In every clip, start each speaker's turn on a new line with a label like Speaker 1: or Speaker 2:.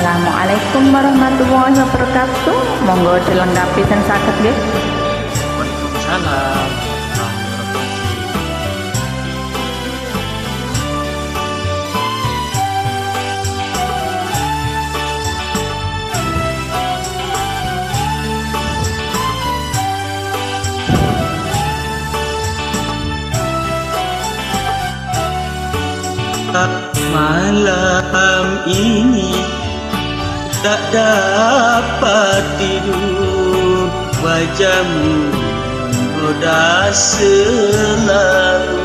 Speaker 1: Assalamualaikum warahmatullahi wabarakatuh. Monggo dilengkapi dan saged nggih.
Speaker 2: Waalaikumsalam. Malam ini tak dapat tidur, wajahmu menggoda selalu.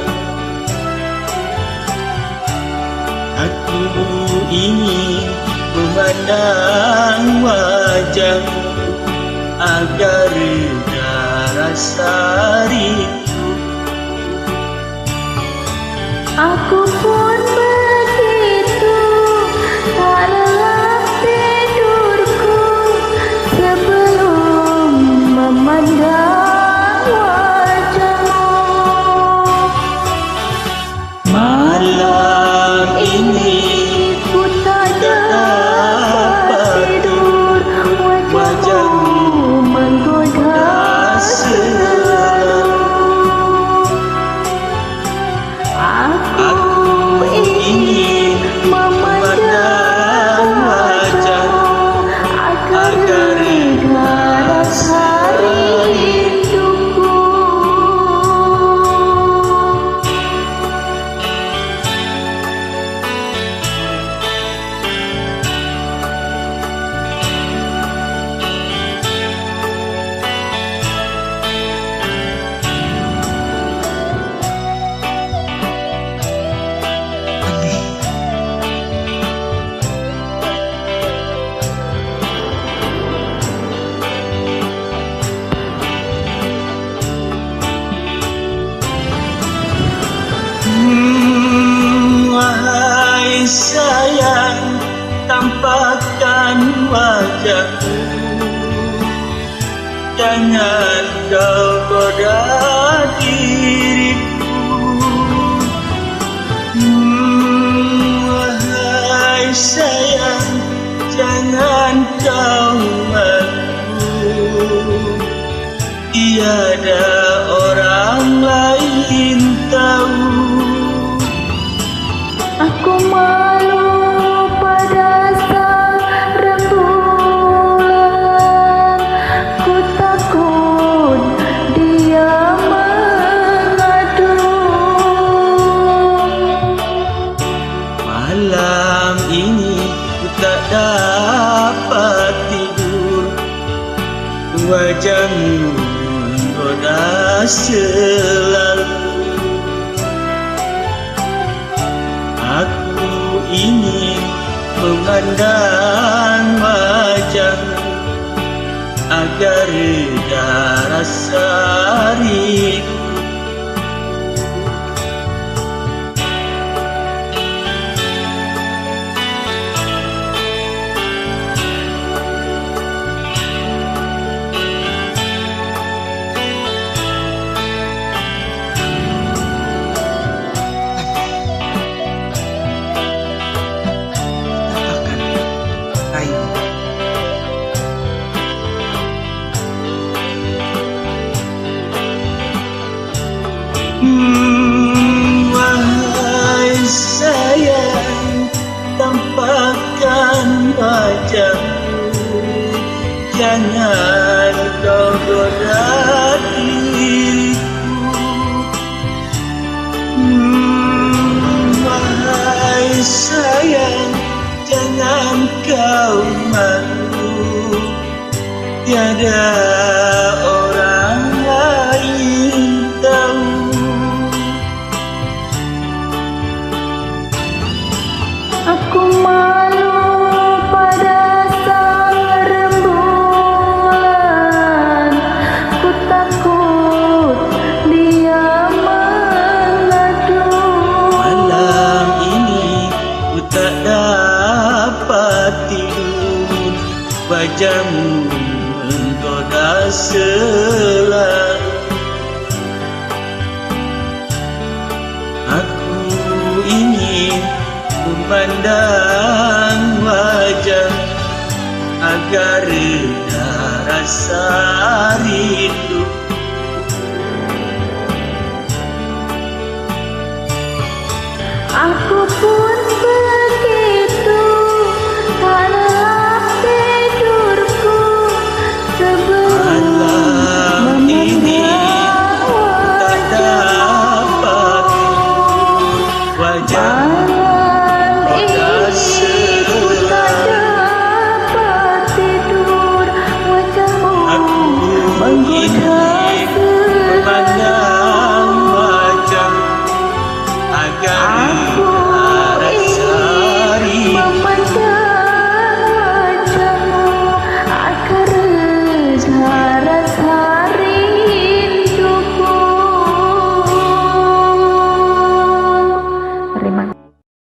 Speaker 2: Aku ingin memandang wajahmu agar reda rasa rindu.
Speaker 1: Aku pun begitu, tak lelap tidurku sebelum memandang wajahmu.
Speaker 2: Malam ini
Speaker 1: ku tak dapat tidur, wajahmu menggoda selalu. Aku ingin memandang wajahmu agar reda rasa rinduku.
Speaker 2: Wahai sayang, tampakkan wajahmu, jangan kau goda diriku. Wahai sayang, jangan kau malu, tiada orang lain tahu.
Speaker 1: Aku malu pada sang rembulan, ku takut dia mengadu.
Speaker 2: Malam ini ku tak dapat tidur, wajahmu menggoda selalu. Aku ingin memandang wajahmu agar reda rasa rindu. Wahai sayang, tampakkan wajahmu, jangan kau goda diriku. Wahai sayang, jangan kau malu, tiada orang lain tahu.
Speaker 1: Aku malu pada sang rembulan, ku takut dia mengadu.
Speaker 2: Malam ini ku tak dapat tidur, wajahmu menggoda selalu. Aku ingin memandang wajah karena rasa rindu.